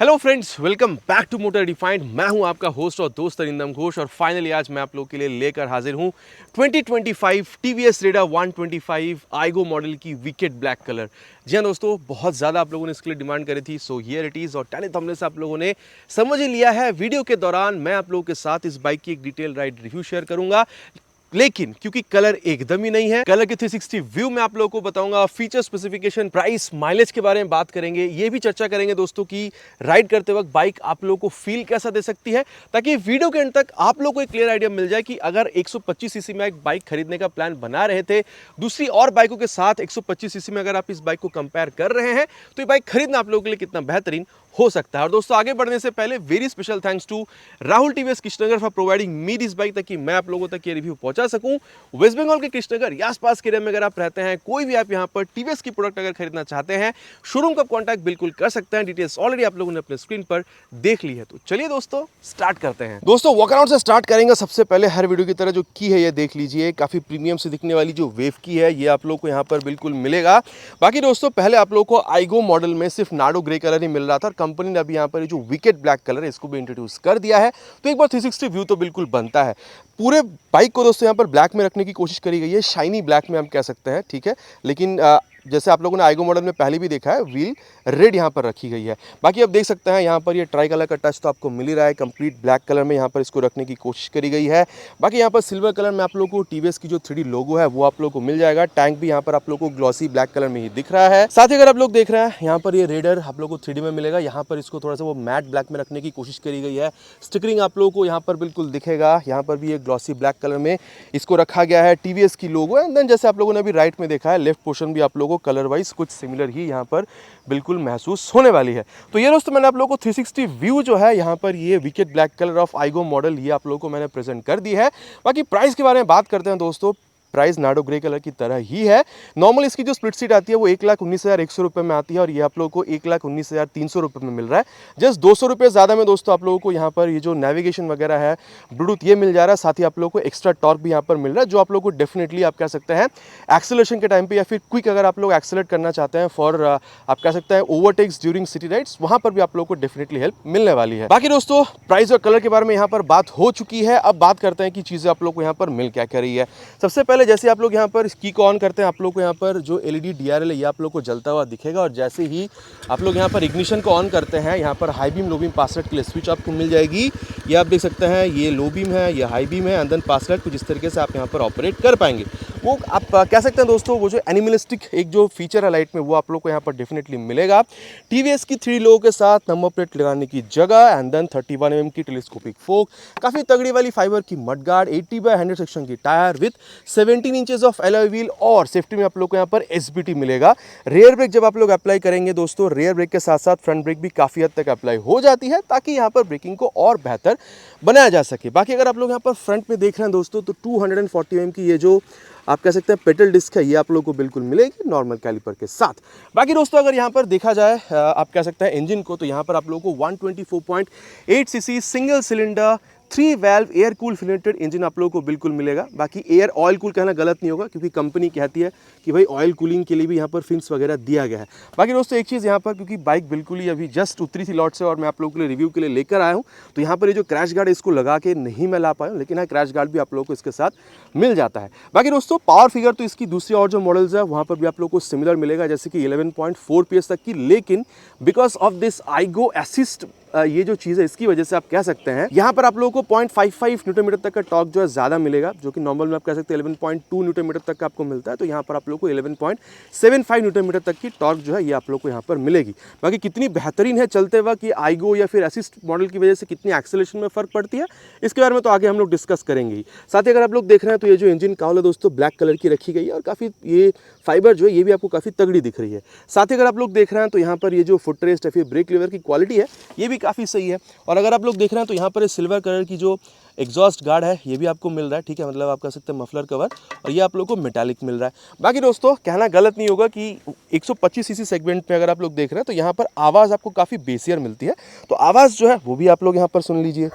Hello friends, welcome back to motor defined. मैं हूं आपका होस्ट और दोस्त अरिंदम घोष और फाइनली आज मैं आप लोगों के लिए लेकर हाजिर हूं 2025 टीवीएस रेडर 125 आईगो मॉडल की विकेट ब्लैक कलर। जी हाँ दोस्तों, बहुत ज़्यादा आप लोगों ने इसके लिए डिमांड करी थी, सो हियर इट इज़। और टैलेंट थंबनेल से आप लोगों ने समझ ही लिया है। वीडियो के दौरान मैं आप लोगों के साथ इस बाइक की एक डिटेल राइड रिव्यू शेयर करूंगा, लेकिन क्योंकि कलर एकदम ही नहीं है, कलर के 360 व्यू में आप लोगों को बताऊंगा, फीचर स्पेसिफिकेशन, प्राइस, माइलेज के बारे में बात करेंगे। ये भी चर्चा करेंगे दोस्तों कि राइड करते वक्त बाइक आप लोगों को फील कैसा दे सकती है, ताकि वीडियो के एंड तक आप लोगों को एक क्लियर आइडिया मिल जाए कि अगर 125 सीसी में एक बाइक खरीदने का प्लान बना रहे थे दूसरी और बाइकों के साथ, 125 सीसी में अगर आप इस बाइक को कंपेयर कर रहे हैं तो ये बाइक खरीदना आप लोगों के लिए कितना बेहतरीन हो सकता है। और दोस्तों, आगे बढ़ने से पहले very special thanks to Rahul TVS Krishnanagar for providing me this bike, ताकि मैं आप लोगों तक ये रिव्यू पहुंचा सकूं। वेस्ट बंगाल के कृष्णनगर या आसपास के एरिया में अगर आप रहते हैं, कोई भी आप यहां पर टीवीएस की प्रोडक्ट अगर खरीदना चाहते हैं, शोरूम का कॉन्टैक्ट बिल्कुल कर सकते हैं। डिटेल्स ऑलरेडी आप लोगों ने अपने स्क्रीन पर देख ली है। तो चलिए दोस्तों, स्टार्ट करते हैं। दोस्तों, वॉकआउट से स्टार्ट करेंगे। सबसे पहले हर वीडियो की तरह जो की है ये देख लीजिए, काफी प्रीमियम से दिखने वाली जो वेव की है ये आप लोग को यहाँ पर बिल्कुल मिलेगा। बाकी दोस्तों, पहले आप लोग को आईगो मॉडल में सिर्फ नाडो ग्रे कलर ही मिल रहा था, कंपनी ने अभी यहाँ पर जो विकेट ब्लैक कलर है इसको भी इंट्रोड्यूस कर दिया है। तो एक बार 360 व्यू तो बिल्कुल बनता है। पूरे बाइक को दोस्तों यहाँ पर ब्लैक में रखने की कोशिश करी गई है, शाइनी ब्लैक में हम कह सकते हैं, ठीक है। लेकिन जैसे आप लोगों ने आईगो मॉडल में पहले भी देखा है, व्हील रेड यहाँ पर रखी गई है। बाकी आप देख सकते हैं यहाँ पर ये ट्राई कलर का टच तो आपको मिल ही रहा है, कंप्लीट ब्लैक कलर में यहाँ पर इसको रखने की कोशिश करी गई है। बाकी यहाँ पर सिल्वर कलर में आप लोगों को टीवीएस की जो 3D लोगो है वो आप लोगों को मिल जाएगा। टैंक भी यहाँ पर आप लोगों को ग्लॉसी ब्लैक कलर में ही दिख रहा है। साथ ही अगर आप लोग देख रहे हैं यहाँ पर ये रेडर आप लोगों को 3D में मिलेगा। यहाँ पर इसको थोड़ा सा वो मैट ब्लैक में रखने की कोशिश करी गई है। स्टिकरिंग आप लोगों को यहाँ पर बिल्कुल दिखेगा, यहाँ पर भी एक ग्लॉसी ब्लैक कलर में इसको रखा गया है। टीवीएस की लोगो एंड देन जैसे आप लोगों ने अभी राइट में देखा है, लेफ्ट पोर्शन भी आप लोगों को कलर वाइज कुछ सिमिलर ही यहाँ पर बिल्कुल महसूस होने वाली है। तो ये दोस्तों, मैंने आप लोगों को 360 व्यू जो है यहाँ पर ये wicket black colour of iGo model ये आप लोगों को मैंने प्रेजेंट कर दी है। बाकी प्राइस के बारे में बात करते हैं दोस्तों। प्राइस नाडो ग्रे कलर की तरह ही है। नॉर्मल इसकी जो स्प्लिट सीट आती है वो 1,19,100 रुपये में आती है और ये आप लोगों को 1,19,300 रुपये में मिल रहा है। जस्ट 200 रुपये ज़्यादा में दोस्तों आप लोगों को यहाँ पर ये जो नेविगेशन वगैरह है, ब्लूटूथ, ये मिल जा रहा है। साथ ही आप लोगों को एक्स्ट्रा टॉर्क भी यहाँ पर मिल रहा है, जो आप लोगों को डेफिनेटली आप कह सकते हैं एक्सेलरेशन के टाइम पर या फिर क्विक अगर आप लोग एक्सेलरेट करना चाहते हैं फॉर आप कह सकते हैं ओवरटेक्स ड्यूरिंग सिटी राइड्स, वहाँ पर भी आप लोगों को डेफिनेटली हेल्प मिलने वाली है। बाकी दोस्तों, प्राइस और कलर के बारे में यहाँ पर बात हो चुकी है। अब बात करते हैं कि चीज़ें आप लोग को यहाँ पर मिल क्या क्या रही है। सबसे पहले जैसे आप लोग यहाँ पर की को ऑन करते हैं, आप लोग को यहाँ पर जो एलईडी डीआरएल है ये आप लोग को जलता हुआ दिखेगा। और जैसे ही आप लोग यहाँ पर इग्निशन को ऑन करते हैं, यहाँ पर हाई बीम लो बीम पास लाइट के लिए स्विच आपको मिल जाएगी। ये आप देख सकते हैं, ये लो बीम है, ये हाई बीम है, एंड देन पास लाइट कुछ इस तरीके से आप यहाँ पर ऑपरेट कर पाएंगे। वो आप कह सकते हैं दोस्तों, वो जो एनिमलिस्टिक एक जो फीचर है लाइट में वो आप लोग को यहाँ पर डेफिनेटली मिलेगा। टीवीएस की 3 लोगों के साथ नंबर प्लेट लगाने की जगह, एंड देन 31 mm की टेलीस्कोपिक फोक, काफ़ी तगड़ी वाली फाइबर की मडगार्ड, 80/100 सेक्शन की tyre with 17 inches of alloy wheel, और सेफ्टी में आप लोग को यहाँ पर एसबीटी मिलेगा। रेयर ब्रेक जब आप लोग अप्लाई करेंगे दोस्तों, रेयर ब्रेक के साथ साथ फ्रंट ब्रेक भी काफ़ी हद तक अप्लाई हो जाती है, ताकि यहाँ पर ब्रेकिंग को और बेहतर बनाया जा सके। बाकी अगर आप लोग यहाँ पर फ्रंट में देख रहे हैं दोस्तों, तो 240 mm की ये जो आप कह सकते हैं पेडल डिस्क है ये आप लोगों को बिल्कुल मिलेगी नॉर्मल कैलिपर के साथ। बाकी दोस्तों, अगर यहाँ पर देखा जाए आप कह सकते हैं इंजन को, तो यहाँ पर आप लोगों को 124.8 CC single cylinder 3 valve air cool फिलेटेड इंजन आप लोगों को बिल्कुल मिलेगा। बाकी एयर ऑयल कूल कहना गलत नहीं होगा, क्योंकि कंपनी कहती है कि भाई ऑयल कूलिंग के लिए भी यहाँ पर फिन्स वगैरह दिया गया है। बाकी दोस्तों, एक चीज़ यहाँ पर, क्योंकि बाइक बिल्कुल ही अभी जस्ट उतरी थी लॉट से और मैं आप लोगों के लिए रिव्यू के लिए लेकर आया हूँ, तो यहाँ पर ये जो क्रैश गार्ड इसको लगा के नहीं मैं ला पाया हूँ, लेकिन हाँ, क्रैश गार्ड भी आप लोगों को इसके साथ मिल जाता है। बाकी दोस्तों, पावर फिगर तो इसकी दूसरी और जो मॉडल्स है वहाँ पर भी आप लोगों को सिमिलर मिलेगा, जैसे कि 11.4 PS तक की। लेकिन because of this iGo assist ये जो चीज़ है, इसकी वजह से आप कह सकते हैं यहाँ पर आप लोगों को 0.55 न्यूटन मीटर तक का टॉर्क जो है ज़्यादा मिलेगा, जो कि नॉर्मल में आप कह सकते हैं 11.2 न्यूटन मीटर तक का आपको मिलता है। तो यहाँ पर आप लोगों को 11.75 न्यूटन मीटर तक की टॉर्क जो है ये आप लोगों को यहाँ पर मिलेगी। बाकी कितनी बेहतरीन है चलते वक्त ये आईगो या फिर असिस्ट मॉडल की वजह से कितनी एक्सेलरेशन में फ़र्क पड़ती है, इसके बारे में तो आगे हम लोग डिस्कस करेंगे ही। साथ ही अगर आप लोग देख रहे हैं तो ये जो इंजन काउल है दोस्तों, ब्लैक कलर की रखी गई है और काफ़ी ये फाइबर जो है ये भी आपको काफ़ी तगड़ी दिख रही है। साथ ही अगर आप लोग देख रहे हैं तो यहाँ पर ये जो फुट रेस्ट या फिर ब्रेक लीवर की क्वालिटी है ये भी काफ़ी सही है। और अगर आप लोग देख रहे हैं तो यहाँ पर सिल्वर कलर की जो एग्जॉस्ट गार्ड है ये भी आपको मिल रहा है, ठीक है, मतलब आप कह सकते हैं मफलर कवर, और ये आप लोग को मेटालिक मिल रहा है। बाकी दोस्तों, कहना गलत नहीं होगा कि 125 सीसी सेगमेंट में अगर आप लोग देख रहे हैं तो यहाँ पर आवाज़ आपको काफ़ी बेसियर मिलती है। तो आवाज़ जो है वो भी आप लोग यहाँ पर सुन लीजिए।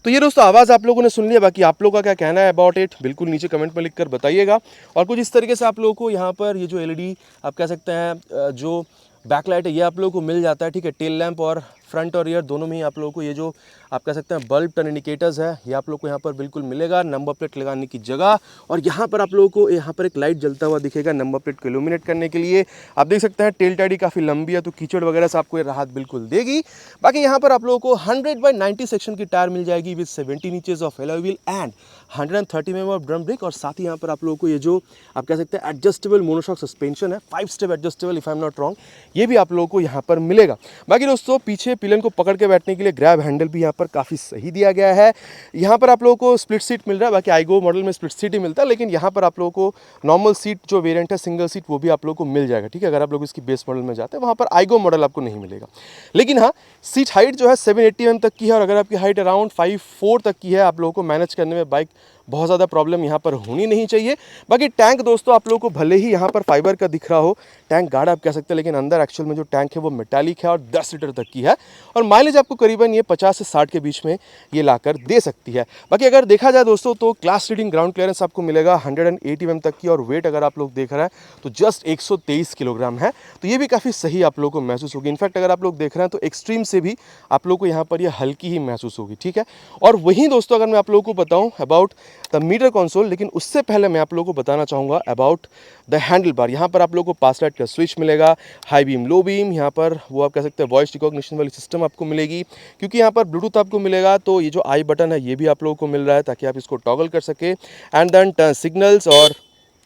तो ये दोस्तों आवाज़ आप लोगों ने सुन लिया, बाकी आप लोगों का क्या कहना है अबाउट इट बिल्कुल नीचे कमेंट में लिख कर बताइएगा। और कुछ इस तरीके से आप लोगों को यहाँ पर ये जो एलईडी आप कह सकते हैं जो बैकलाइट है ये आप लोगों को मिल जाता है, ठीक है। टेल लैंप और फ्रंट और रियर दोनों में ही आप लोगों को ये जो आप कह सकते हैं बल्ब टर्न इंडिकेटर्स है ये आप लोग को यहाँ पर बिल्कुल मिलेगा नंबर प्लेट लगाने की जगह। और यहाँ पर आप लोगों को यहाँ पर एक लाइट जलता हुआ दिखेगा नंबर प्लेट को इल्यूमिनेट करने के लिए। आप देख सकते हैं टेल टाइडी काफ़ी लंबी है तो कीचड़ वगैरह से आपको ये राहत बिल्कुल देगी। बाकी यहाँ पर आप लोगों को 100/90 सेक्शन की टायर मिल जाएगी with 17 inches of alloy wheel and 130 mm of drum brake. और साथ ही यहाँ पर आप लोगों को ये जो आप कह सकते हैं एडजस्टेबल मोनोशॉक सस्पेंशन है 5 step adjustable if I am not wrong, ये भी आप लोगों को यहाँ पर मिलेगा। बाकी दोस्तों पीछे पिलन को पकड़ के बैठने के लिए ग्रैब हैंडल भी यहाँ पर काफ़ी सही दिया गया है। यहाँ पर आप लोगों को स्प्लिट सीट मिल रहा है, बाकी आईगो मॉडल में स्प्लिट सीट ही मिलता है, लेकिन यहाँ पर आप लोगों को नॉर्मल सीट जो वेरिएंट है सिंगल सीट वो भी आप लोगों को मिल जाएगा, ठीक है। अगर आप लोग इसकी बेस मॉडल में जाते हैं वहाँ पर आईगो मॉडल आपको नहीं मिलेगा। लेकिन हाँ सीट हाइट जो है 780 mm तक की है और अगर आपकी हाइट अराउंड 5'4" तक की है आप लोगों को मैनेज करने में बाइक बहुत ज़्यादा प्रॉब्लम यहाँ पर होनी नहीं चाहिए। बाकी टैंक दोस्तों आप लोगों को भले ही यहाँ पर फाइबर का दिख रहा हो, टैंक गार्ड आप कह सकते हैं, लेकिन अंदर एक्चुअल में जो टैंक है वो मेटालिक है और 10 लीटर तक की है और माइलेज आपको करीबन ये 50 से 60 के बीच में ये लाकर दे सकती है। बाकी अगर देखा जाए दोस्तों तो क्लास लीडिंग ग्राउंड क्लियरेंस आपको मिलेगा 180 mm तक की और वेट अगर आप लोग देख रहे हैं तो जस्ट 123 किलोग्राम है, तो ये भी काफ़ी सही आप लोगों को महसूस होगी। इनफैक्ट अगर आप लोग देख रहे हैं तो एक्सट्रीम से भी आप लोग को यहाँ पर ये हल्की ही महसूस होगी, ठीक है। और वहीं दोस्तों अगर मैं आप लोगों को बताऊँ अबाउट द मीटर कंसोल, लेकिन उससे पहले मैं आप लोगों को बताना चाहूँगा अबाउट द हैंडल बार। यहाँ पर आप लोगों को पास लाइट का स्विच मिलेगा, हाई बीम लो बीम, यहाँ पर वो आप कह सकते हैं वॉइस रिकॉग्निशन वाली सिस्टम आपको मिलेगी। क्योंकि यहाँ पर ब्लूटूथ आपको मिलेगा तो ये जो आई बटन है ये भी आप लोगों को मिल रहा है ताकि आप इसको टॉगल कर सके। एंड देन टर्न सिग्नल्स और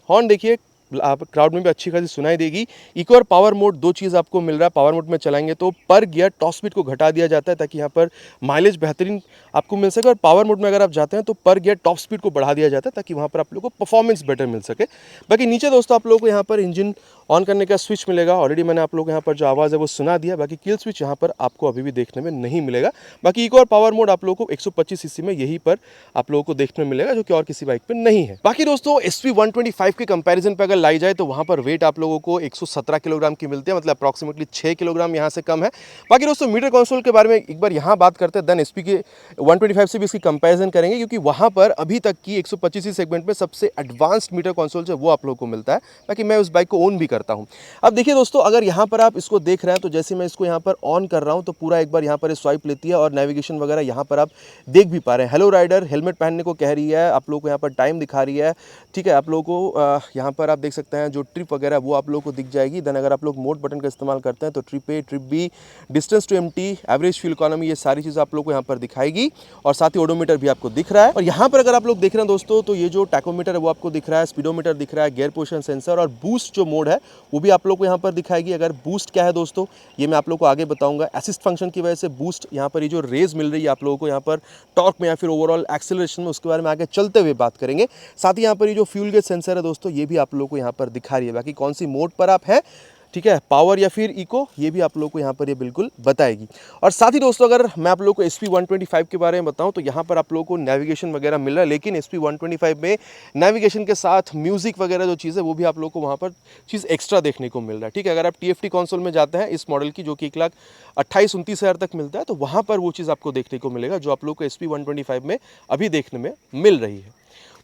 हॉर्न देखिए आप क्राउड में भी अच्छी खासी सुनाई देगी। इको और पावर मोड दो चीज़ आपको मिल रहा है। पावर मोड में चलाएंगे तो पर गियर टॉप स्पीड को घटा दिया जाता है ताकि यहाँ पर माइलेज बेहतरीन आपको मिल सके, और पावर मोड में अगर आप जाते हैं तो पर गियर टॉप स्पीड को बढ़ा दिया जाता है ताकि वहाँ पर आप लोगों को परफॉर्मेंस बेटर मिल सके। बाकी नीचे दोस्तों आप लोगों को यहाँ पर इंजन ऑन करने का स्विच मिलेगा। ऑलरेडी मैंने आप लोग यहाँ पर जो आवाज़ है वो सुना दिया, बाकी किल स्विच यहाँ पर आपको अभी भी देखने में नहीं मिलेगा। बाकी इको और पावर मोड आप लोगों को 125 सीसी में यहीं पर आप लोगों को देखने में मिलेगा जो कि और किसी बाइक पे नहीं है। बाकी दोस्तों SV 125 के कंपैरिजन पे अगर लाई जाए तो वहाँ पर वेट आप लोगों को 117 किलोग्राम की मिलती है, मतलब अप्रॉक्सीमेटली 6 किलोग्राम यहाँ से कम है। बाकी दोस्तों मीटर कंसोल के बारे में एक बार यहाँ बात करते हैं, देन SP के 125 से भी इसकी कंपैरिजन करेंगे क्योंकि वहाँ पर अभी तक की 125 सेगमेंट में सबसे एडवांस्ड मीटर कंसोल जो वो आप लोगों को मिलता है। बाकी मैं उस बाइक को ओन भी करता हूँ। अब देखिए दोस्तों अगर यहाँ पर आप इसको देख रहे हैं तो जैसे मैं इसको यहाँ पर ऑन कर रहा हूँ तो पूरा एक बार यहाँ पर स्वाइप लेती है और नेविगेशन वगैरह यहाँ पर आप देख भी पा रहे हैं। हेलो राइडर हेलमेट पहनने को कह रही है, आप लोगों को यहाँ पर टाइम दिखा रही है, ठीक है। आप लोगों को यहाँ पर आप देख सकते हैं जो ट्रिप वगैरह वो आप लोगों को दिख जाएगी। देन अगर आप लोग मोड बटन का इस्तेमाल करते हैं तो trip A, trip B, distance to empty, average fuel economy, ये सारी चीज़ें आप लोग को यहाँ पर दिखाएगी और साथ ही ओडोमीटर भी आपको दिख रहा है। और यहाँ पर अगर आप लोग देख रहे हैं दोस्तों तो ये जो टैकोमीटर है वो आपको दिख रहा है, स्पीडोमीटर दिख रहा है, गियर पोजिशन सेंसर और बूस्ट जो मोड है वो भी आप लोग को यहाँ पर दिखाएगी। अगर बूस्ट क्या है दोस्तों ये मैं आप लोग को आगे बताऊंगा। असिस्ट फंक्शन की वजह से बूस्ट यहाँ पर ये जो रेज मिल रही है आप लोगों को यहाँ पर टॉर्क में या फिर ओवरऑल एक्सेलरेशन में, उसके बारे में आगे चलते हुए बात करेंगे। साथ ही यहाँ पर ये जो फ्यूल गेज सेंसर है दोस्तों ये भी आप लोगों को यहाँ पर दिखा रही है। बाकी कौन सी मोड पर आप हैं, ठीक है, पावर या फिर इको, ये भी आप लोगों को यहाँ पर ये बिल्कुल बताएगी। और साथ ही दोस्तों अगर मैं आप लोगों को SP 125 के बारे में बताऊं तो यहाँ पर आप लोगों को नेविगेशन वगैरह मिल रहा है, लेकिन SP 125 में नेविगेशन के साथ म्यूजिक वगैरह जो चीज़ है वो भी आप लोगों को वहाँ पर चीज़ एक्स्ट्रा देखने को मिल रहा है, ठीक है। अगर आप TFT कंसोल में जाते हैं इस मॉडल की जो कि 1,28-29 हज़ार तक मिलता है तो वहाँ पर वो चीज़ आपको देखने को मिलेगा जो आप लोगों को SP 125 में अभी देखने में मिल रही है।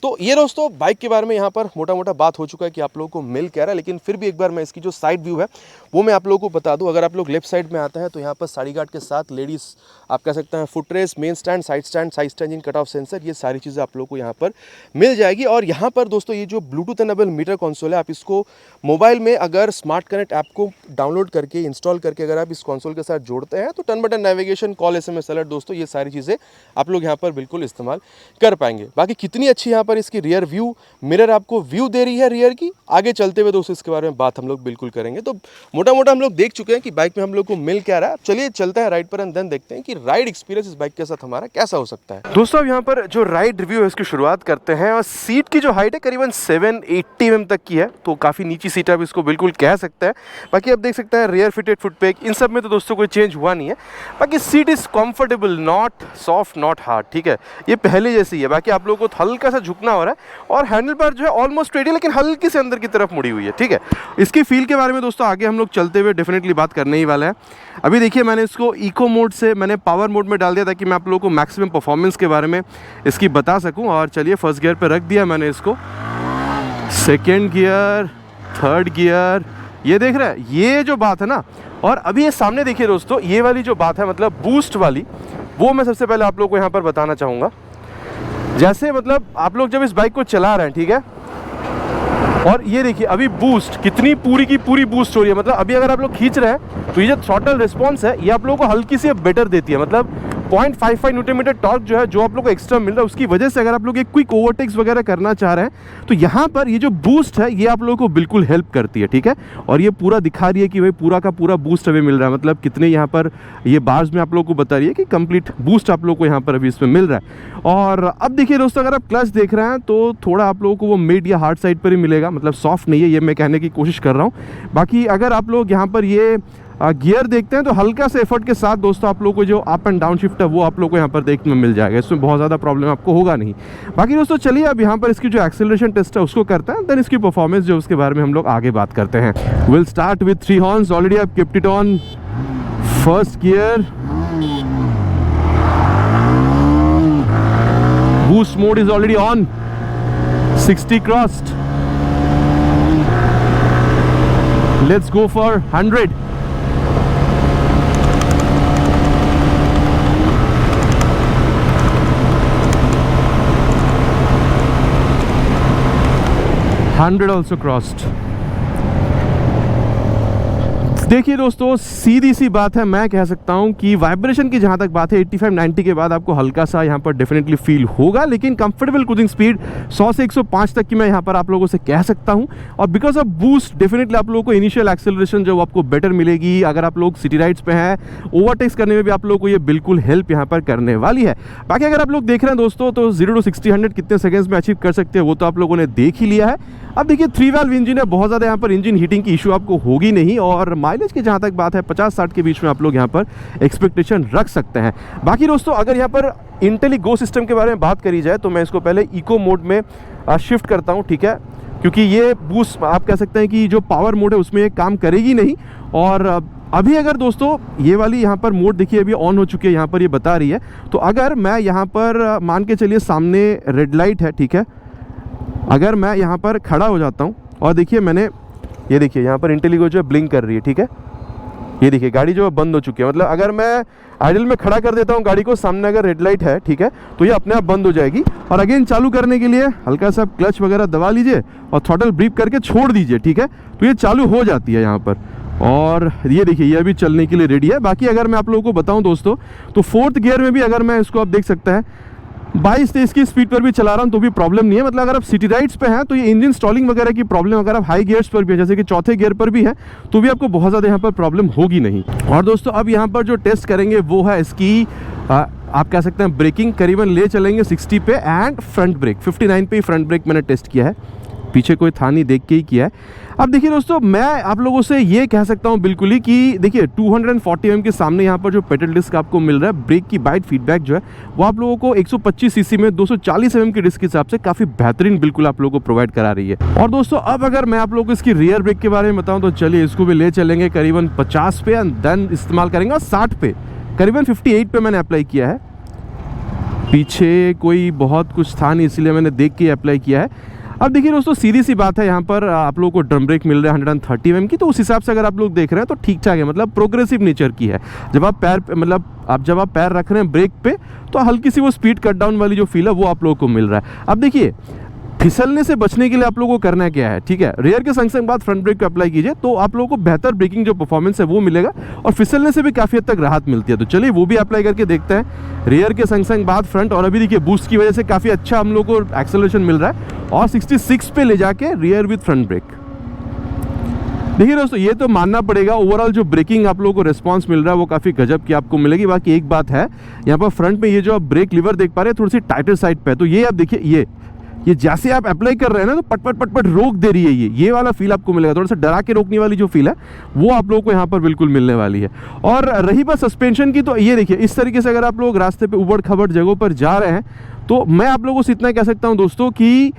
तो ये दोस्तों बाइक के बारे में यहाँ पर मोटा मोटा बात हो चुका है कि आप लोगों को मिल क्या रहा है, लेकिन फिर भी एक बार मैं इसकी जो साइड व्यू है वो मैं आप लोगों को बता दूं। अगर आप लोग लेफ्ट साइड में आते हैं तो यहाँ पर साड़ी गार्ड के साथ लेडीज़ आप कह सकते हैं foot rest, main stand, side stand, इन कट ऑफ सेंसर, ये सारी चीज़ें आप लोगों को यहाँ पर मिल जाएगी। और यहाँ पर दोस्तों ये जो ब्लूटूथ एनेबल मीटर कंसोल है, आप इसको मोबाइल में अगर स्मार्ट कनेक्ट ऐप को डाउनलोड करके इंस्टॉल करके अगर आप इस कंसोल के साथ जोड़ते हैं तो turn button navigation, call, SMS alert दोस्तों ये सारी चीज़ें आप लोग यहाँ पर बिल्कुल इस्तेमाल कर पाएंगे। बाकी कितनी अच्छी यहाँ पर इसकी रियर व्यू मिरर आपको व्यू दे रही है रियर की, आगे चलते हुए दोस्तों इसके बारे में बात हम लोग बिल्कुल करेंगे। तो मोटा मोटा हम लोग देख चुके हैं कि बाइक में हम लोग को मिल क्या रहा है। चलिए चलते हैं राइड पर एंड देन देखते हैं कि राइड एक्सपीरियंस इस बाइक के साथ हमारा कैसा हो सकता है। दोस्तों अब यहाँ पर जो राइड रिव्यू है इसकी शुरुआत करते हैं। और सीट की जो हाइट है करीबन 780 mm तक की है, तो काफ़ी नीची सीट आप इसको बिल्कुल कह सकते हैं। बाकी आप देख सकते हैं रेयर फिटेड फुट पैक, इन सब में तो दोस्तों कोई चेंज हुआ नहीं है। बाकी seat is comfortable, not soft not hard, ठीक है, ये पहले जैसी है। बाकी आप लोगों को हल्का सा झुकना रुकना हो रहा है। और हैंडल बार जो है ऑलमोस्ट स्ट्रेट है लेकिन हल्की से अंदर की तरफ मुड़ी हुई है, ठीक है। इसकी फील के बारे में दोस्तों आगे हम लोग चलते हुए डेफिनेटली बात करने ही वाला है। अभी देखिए मैंने इसको इको मोड से मैंने पावर मोड में डाल दिया ताकि मैं आप लोगों को मैक्सिमम परफॉर्मेंस के बारे में इसकी बता सकूँ। और चलिए फर्स्ट गियर पर रख दिया मैंने इसको, सेकेंड गियर, थर्ड गियर, ये देख रहे हैं ये जो बात है ना। और अभी ये सामने देखिए दोस्तों, ये वाली जो बात है मतलब बूस्ट वाली, वो मैं सबसे पहले आप लोगों को यहाँ पर बताना चाहूँगा। जैसे मतलब आप लोग जब इस बाइक को चला रहे हैं, ठीक है, और ये देखिए अभी बूस्ट कितनी पूरी की पूरी बूस्ट हो रही है। मतलब अभी अगर आप लोग खींच रहे हैं तो ये जो थ्रॉटल रिस्पॉन्स है ये आप लोगों को हल्की सी बेटर देती है। मतलब 0.55 न्यूटन मीटर टॉर्क जो है जो आप लोग को एक्स्ट्रा मिल रहा है, उसकी वजह से अगर आप लोग एक क्विक ओवरटेक्स वगैरह करना चाह रहे हैं तो यहाँ पर ये जो बूस्ट है ये आप लोगों को बिल्कुल हेल्प करती है, ठीक है। और ये पूरा दिखा रही है कि भाई पूरा का पूरा बूस्ट अभी मिल रहा है। मतलब कितने यहाँ पर ये बार्स में आप लोगों को बता रही है कि कंप्लीट बूस्ट आप लोगों को यहाँ पर अभी इसमें मिल रहा है। और अब देखिए दोस्तों, अगर आप क्लच देख रहे हैं तो थोड़ा आप लोगों को वो मिड या हार्ड साइड पर ही मिलेगा, मतलब सॉफ्ट नहीं है, ये मैं कहने की कोशिश कर रहा हूँ। बाकी अगर आप लोग यहाँ पर ये गियर देखते हैं तो हल्का से एफर्ट के साथ दोस्तों आप लोग को जो अप एंड डाउन शिफ्ट है वो आप लोग को यहाँ पर देखने में मिल जाएगा। इसमें बहुत ज़्यादा प्रॉब्लम आपको होगा नहीं। बाकी दोस्तों चलिए अब यहाँ पर इसकी जो एक्सेलरेशन टेस्ट है उसको करते हैं, देन इसकी परफॉर्मेंस जो उसके बारे में हम लोग आगे बात करते हैं। Will start with 3 horns. Already I kept it on first gear, boost mode is already on, 60 crossed, let's go for 100। also crossed। देखिए दोस्तों सीधी सी बात है, मैं कह सकता हूं कि वाइब्रेशन की जहां तक बात है 85-90 के बाद आपको हल्का सा यहां पर डेफिनेटली फील होगा, लेकिन कंफर्टेबल क्रूजिंग स्पीड 100 से 105 तक की मैं यहां पर आप लोगों से कह सकता हूं। और बिकॉज ऑफ बूस्ट डेफिनेटली आप लोगों को इनिशियल एक्सेलरेशन जो आपको बेटर मिलेगी। अगर आप लोग सिटी राइड्स पे हैं, ओवरटेक्स करने में भी आप लोगों को ये बिल्कुल हेल्प यहाँ पर करने वाली है। बाकी अगर आप लोग देख रहे हैं दोस्तों तो 0 to 60 कितने सेकेंड्स में अचीव कर सकते हैं वो तो आप लोगों ने देख ही लिया है। अब देखिए 3 वाल्व इंजन है, बहुत ज़्यादा यहाँ पर इंजन हीटिंग की इशू आपको होगी नहीं। और माइलेज की जहाँ तक बात है 50-60 के बीच में आप लोग यहाँ पर एक्सपेक्टेशन रख सकते हैं। बाकी दोस्तों अगर यहाँ पर इंटेली गो सिस्टम के बारे में बात करी जाए तो मैं इसको पहले इको मोड में शिफ्ट करता हूँ, ठीक है, क्योंकि ये बूस्ट आप कह सकते हैं कि जो पावर मोड है उसमें ये काम करेगी नहीं। और अभी अगर दोस्तों ये वाली यहाँ पर मोड देखिए अभी ऑन हो चुकी है, यहाँ पर ये बता रही है। तो अगर मैं यहाँ पर मान के चलिए सामने रेड लाइट है, ठीक है, अगर मैं यहाँ पर खड़ा हो जाता हूँ और देखिए मैंने ये देखिए यहाँ पर इंटेलिगो जो है ब्लिंक कर रही है, ठीक है, ये देखिए गाड़ी जो है बंद हो चुकी है। मतलब अगर मैं आइडल में खड़ा कर देता हूँ गाड़ी को, सामने अगर रेड लाइट है, ठीक है, तो ये अपने आप बंद हो जाएगी। और अगेन चालू करने के लिए हल्का सा क्लच वगैरह दबा लीजिए और थ्रॉटल ब्रीफ करके छोड़ दीजिए, ठीक है, तो ये चालू हो जाती है यहाँ पर। और ये देखिए ये अभी चलने के लिए रेडी है। बाकी अगर मैं आप लोगों को बताऊं दोस्तों तो 4th गियर में भी अगर मैं इसको आप देख सकते हैं 22-23 की स्पीड पर भी चला रहा हूं तो भी प्रॉब्लम नहीं है। मतलब अगर आप सिटी राइड्स पे हैं तो ये इंजन स्टॉलिंग वगैरह की प्रॉब्लम अगर आप हाई गियर्स पर भी है, जैसे कि 4थे गियर पर भी है, तो भी आपको बहुत ज़्यादा यहाँ पर प्रॉब्लम होगी नहीं। और दोस्तों अब यहाँ पर जो टेस्ट करेंगे वो है इसकी आप कह सकते हैं ब्रेकिंग। करीबन ले चलेंगे 60 पे एंड फ्रंट ब्रेक 59 पे ही फ्रंट ब्रेक मैंने टेस्ट किया है, पीछे कोई था नहीं, देख के ही किया है। अब देखिए दोस्तों मैं आप लोगों से ये कह सकता हूँ बिल्कुल ही कि देखिए 240 mm के सामने यहाँ पर जो पेडल डिस्क आपको मिल रहा है, ब्रेक की बाइट फीडबैक जो है वो आप लोगों को 125 सीसी में 240 mm की डिस्क के हिसाब से काफ़ी बेहतरीन बिल्कुल आप लोगों को प्रोवाइड करा रही है। और दोस्तों अब अगर मैं आप लोगों को इसकी रियर ब्रेक के बारे में बताऊँ तो चलिए इसको भी ले चलेंगे करीबन 50 पे एंड देन इस्तेमाल करेंगे 60 पे। करीबन 58 पे मैंने अप्लाई किया है, पीछे कोई बहुत कुछ था नहीं इसलिए मैंने देख के अप्लाई किया है। अब देखिए दोस्तों सीधी सी बात है, यहाँ पर आप लोगों को ड्रम ब्रेक मिल रहा है 130 mm की, तो उस हिसाब से अगर आप लोग देख रहे हैं तो ठीक ठाक है, मतलब प्रोग्रेसिव नेचर की है। जब आप पैर मतलब जब आप पैर रख रहे हैं ब्रेक पे तो हल्की सी वो स्पीड कट डाउन वाली जो फील है वो आप लोगों को मिल रहा है। अब देखिए फिसलने से बचने के लिए आप लोगों को करना क्या है, ठीक है, रेयर के संग संग बाद फ्रंट ब्रेक को अप्लाई कीजिए तो आप लोगों को बेहतर ब्रेकिंग जो परफॉर्मेंस है वो मिलेगा और फिसलने से भी काफ़ी हद तक राहत मिलती है। तो चलिए वो भी अप्लाई करके देखते हैं, रेयर के संग संग बाद फ्रंट। और अभी देखिए बूस्ट की वजह से काफ़ी अच्छा हम लोग को एक्सेलरेशन मिल रहा है और 66 पे ले जाके रियर विथ फ्रंट ब्रेक। देखिए दोस्तों ये तो मानना पड़ेगा, ओवरऑल जो ब्रेकिंग आप लोगों को रिस्पांस मिल रहा है वो काफ़ी गजब की आपको मिलेगी। बाकी एक बात है, यहाँ पर फ्रंट में ये जो आप ब्रेक लीवर देख पा रहे हैं थोड़ी सी टाइटर साइड पे है, तो ये आप देखिए ये जैसे आप अप्लाई कर रहे हैं ना तो पट पट पट रोक दे रही है, ये वाला फील आपको मिलेगा। थोड़ा सा डरा के रोकने वाली जो फील है वो आप लोगों को यहाँ पर बिल्कुल मिलने वाली है। और रही बात सस्पेंशन की, तो ये देखिए इस तरीके से अगर आप लोग रास्ते पे उबड़ खबड़ जगहों पर जा रहे हैं तो मैं आप लोगों से इतना कह सकता हूँ दोस्तों कि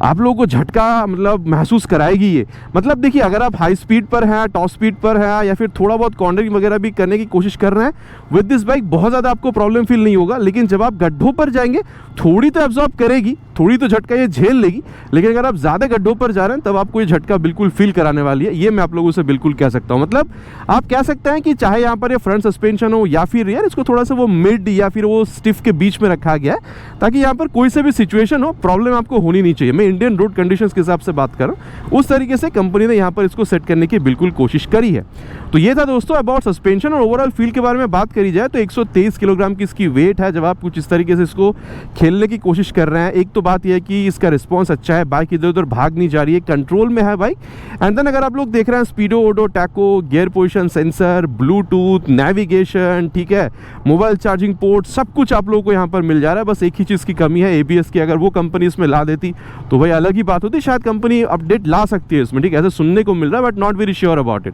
आप लोगों को झटका मतलब महसूस कराएगी ये। मतलब देखिए, अगर आप हाई स्पीड पर हैं, टॉप स्पीड पर हैं, या फिर थोड़ा बहुत कॉर्नरिंग वगैरह भी करने की कोशिश कर रहे हैं, विद दिस बाइक बहुत ज़्यादा आपको प्रॉब्लम फील नहीं होगा। लेकिन जब आप गड्ढों पर जाएंगे, थोड़ी तो एब्जॉर्ब करेगी, थोड़ी तो झटका ये झेल लेगी, लेकिन अगर आप ज़्यादा गड्ढों पर जा रहे हैं तब आपको ये झटका बिल्कुल फील कराने वाली है। ये मैं आप लोगों से बिल्कुल कह सकता हूँ। मतलब आप कह सकते हैं कि चाहे यहाँ पर ये फ्रंट सस्पेंशन हो या फिर यार इसको थोड़ा सा वो मिड या फिर वो स्टिफ के बीच में रखा गया है, ताकि यहाँ पर कोई से भी सिचुएशन हो, प्रॉब्लम आपको होनी नहीं चाहिए। मैं इंडियन रोड कंडीशन के हिसाब से बात कर रहा हूं, उस तरीके से कंपनी ने यहां पर इसको सेट करने की बिल्कुल कोशिश करी है। तो ये था दोस्तों अबाउट सस्पेंशन। और ओवरऑल फील के बारे में बात करी जाए तो 123 किलोग्राम की इसकी वेट है। जब आप कुछ इस तरीके से इसको खेलने की कोशिश कर रहे हैं, एक तो बात यह है कि इसका रिस्पॉन्स अच्छा है, बाइक इधर उधर भाग नहीं जा रही है, कंट्रोल में है बाइक। एंड देन अगर आप लोग देख रहे हैं speedo, odo, tacho, gear position sensor, Bluetooth, navigation, ठीक है, मोबाइल चार्जिंग पोर्ट, सब कुछ आप लोगों को यहाँ पर मिल जा रहा है। बस एक ही चीज़ की कमी है ABS की। अगर वो कंपनी इसमें ला देती तो भाई अलग ही बात होती, शायद कंपनी अपडेट ला सकती है इसमें, ठीक है, ऐसे सुनने को मिल रहा है, but not very sure about it.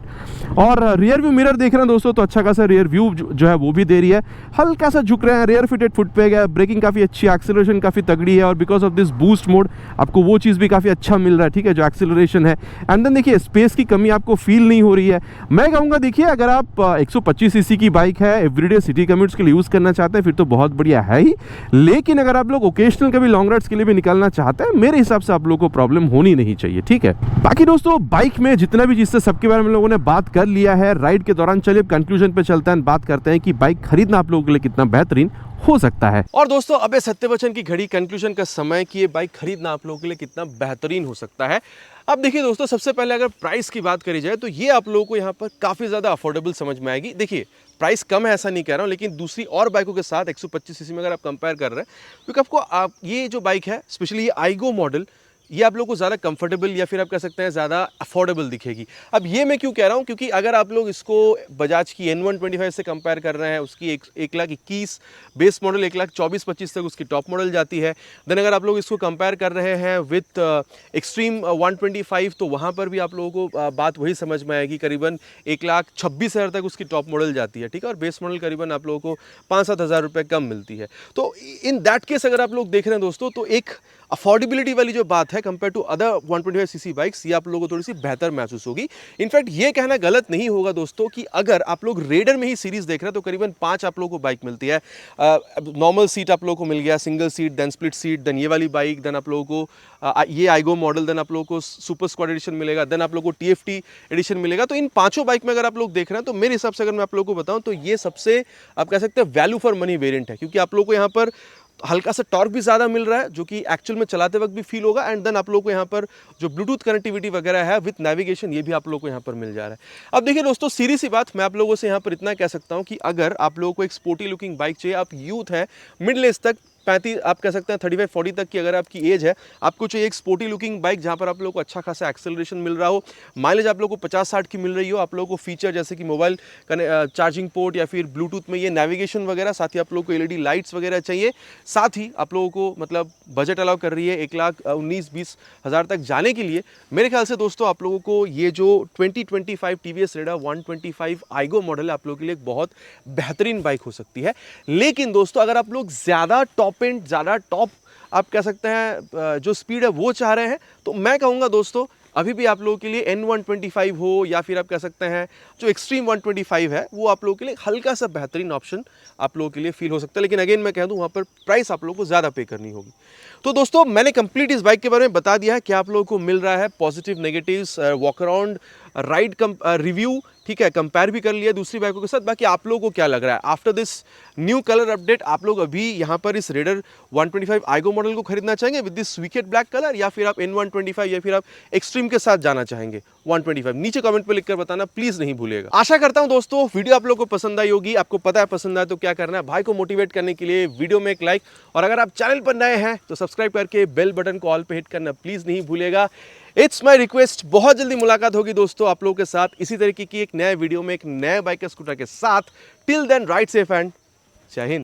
और रियर व्यू मिरर देख रहे हैं दोस्तों, तो अच्छा खासा रियर व्यू जो है वो भी दे रही है। हल्का सा झुक रहे हैं, रियर फिटेड फुट पे गया, ब्रेकिंग काफ़ी अच्छी, एक्सेलरेशन काफ़ी तगड़ी है, और because of this boost mode आपको वो चीज़ भी काफ़ी अच्छा मिल रहा है, ठीक है, जो एक्सेलरेशन है। एंड देन देखिए स्पेस की कमी आपको फील नहीं हो रही है। मैं कहूँगा देखिए, अगर आप 125 सीसी की बाइक है, एवरीडे सिटी कम्यूट्स के लिए यूज़ करना चाहते हैं, फिर तो बहुत बढ़िया है ही। लेकिन अगर आप लोग ओकेशनल कभी लॉन्ग राइड्स के लिए भी निकलना चाहते हैं, मेरे हिसाब से आप लोगों को प्रॉब्लम होनी नहीं चाहिए, ठीक है। बाकी दोस्तों बाइक में जितना भी चीज़ से सबके बारे में लोगों ने बात कर लिया है राइड के दौरान। चलिए कंक्लूजन पे चलते हैं, बात करते हैं कि बाइक खरीदना आप लोगों के लिए कितना बेहतरीन हो सकता है। और दोस्तों अबे सत्यवचन की घड़ी कंक्लूजन का समय कि ये बाइक खरीदना आप लोगों के लिए कितना बेहतरीन हो सकता है। अब देखिए दोस्तों, सबसे पहले अगर प्राइस की बात करी जाए तो ये आप लोगों को यहाँ पर काफ़ी ज़्यादा अफोर्डेबल समझ में आएगी। देखिए प्राइस कम है ऐसा नहीं कह रहा हूँ, लेकिन दूसरी और बाइकों के साथ 125 सीसी में अगर आप कंपेयर कर रहे हैं, क्योंकि आपको ये जो बाइक है, स्पेशली ये आईगो मॉडल, ये आप लोगों को ज़्यादा कंफर्टेबल या फिर आप कह सकते हैं ज़्यादा अफोर्डेबल दिखेगी। अब ये मैं क्यों कह रहा हूँ, क्योंकि अगर आप लोग इसको बजाज की N125 से कंपेयर कर रहे हैं, उसकी 1,21,000 बेस मॉडल, 1,24,25 तक उसकी टॉप मॉडल जाती है। देन अगर आप लोग इसको कंपेयर कर रहे हैं विथ एक्सट्रीम 125, तो वहाँ पर भी आप लोगों को बात वही समझ में आएगी, करीबन 1,26,000 तक उसकी टॉप मॉडल जाती है, ठीक है, और बेस मॉडल करीबन आप लोगों को 5-7 हज़ार रुपये कम मिलती है। तो इन दैट केस अगर आप लोग देख रहे हैं दोस्तों, तो एक अफोर्डेबिलिटी वाली जो बात है compare to other 125 CC bikes, ये आप लोगों को थोड़ी सी बेहतर महसूस होगी। इनफैक्ट ये कहना गलत नहीं होगा दोस्तों कि अगर आप लोग रेडर में ही सीरीज देख रहे हैं तो करीबन 5 आप लोगों को बाइक मिलती है। नॉर्मल सीट आप लोगों को मिल गया, single seat, then split seat, then ये वाली बाइक, देन आप लोगों को ये आईगो मॉडल, देन आप लोगों को सुपर स्क्वाड एडिशन मिलेगा, देन आप लोगों को TFT एडिशन मिलेगा। तो इन पांचों बाइक में अगर आप लोग देख रहे हैं तो मेरे हिसाब से अगर मैं आप लोगों को बताऊं तो ये सबसे आप कह सकते हैं वैल्यू फॉर मनी वेरिएंट है, क्योंकि आप लोगों को यहाँ पर हल्का सा टॉर्क भी ज़्यादा मिल रहा है, जो कि एक्चुअल में चलाते वक्त भी फील होगा। एंड देन आप लोगों को यहाँ पर जो ब्लूटूथ कनेक्टिविटी वगैरह है विथ नेविगेशन, ये भी आप लोगों को यहाँ पर मिल जा रहा है। अब देखिए दोस्तों, सीधी सी बात मैं आप लोगों से यहाँ पर इतना कह सकता हूँ कि अगर आप लोगों को एक स्पोर्टी लुकिंग बाइक चाहिए, आप यूथ है, मिडिल एज तक 35 आप कह सकते हैं 35-40 तक की अगर आपकी एज है, आपको चाहिए एक स्पोर्टी लुकिंग बाइक जहाँ पर आप लोगों को अच्छा खासा एक्सेलरेशन मिल रहा हो, माइलेज आप लोगों को 50-60 की मिल रही हो, आप लोगों को फीचर जैसे कि मोबाइल चार्जिंग पोर्ट या फिर ब्लूटूथ में ये नेविगेशन वगैरह, साथ ही आप लोगों को LED लाइट्स वगैरह चाहिए, साथ ही आप लोगों को मतलब बजट अलाउ कर रही है 1,19-20 हज़ार तक जाने के लिए। मेरे ख्याल से दोस्तों आप लोगों को ये जो 2025 TVS रेडा 125 आईगो मॉडल है आप लोगों के लिए एक बहुत बेहतरीन बाइक हो सकती है। लेकिन दोस्तों अगर आप लोग ज़्यादा टॉप एंड, ज़्यादा टॉप आप कह सकते हैं जो स्पीड है वो चाह रहे हैं, तो मैं कहूँगा दोस्तों अभी भी आप लोगों के लिए N125 हो या फिर आप कह सकते हैं जो एक्सट्रीम 125 है, वो आप लोगों के लिए हल्का सा बेहतरीन ऑप्शन आप लोगों के लिए फील हो सकता है। लेकिन अगेन मैं कह दूं वहाँ पर प्राइस आप लोगों को ज़्यादा पे करनी होगी। तो दोस्तों मैंने कंप्लीट इस बाइक के बारे में बता दिया है कि आप लोगों को मिल रहा है positive, negatives, walk around, ride review, ठीक है, कंपेयर भी कर लिया दूसरी बाइकों के साथ। बाकी आप लोगों को क्या लग रहा है after this new colour update, आप लोग अभी यहाँ पर इस रेडर 125 आईगो मॉडल को खरीदना चाहेंगे with this wicket black colour, या फिर आप N125 या फिर आप एक्सट्रीम के साथ जाना चाहेंगे 125? नीचे कमेंट पे लिखकर बताना प्लीज नहीं भूलिएगा। आशा करता हूं दोस्तों वीडियो आप लोगों को पसंद आई होगी। आपको पता है पसंद आए तो क्या करना है, भाई को मोटिवेट करने के लिए वीडियो में एक लाइक, और अगर आप चैनल पर नए हैं तो सब्सक्राइब करके बेल बटन को ऑल पे हिट करना प्लीज नहीं भूलिएगा। It's my request. बहुत जल्दी मुलाकात होगी दोस्तों आप लोगों के साथ इसी तरीके की एक नए वीडियो में एक नए बाइक स्कूटर के साथ। Till then ride safe and जय हिंद।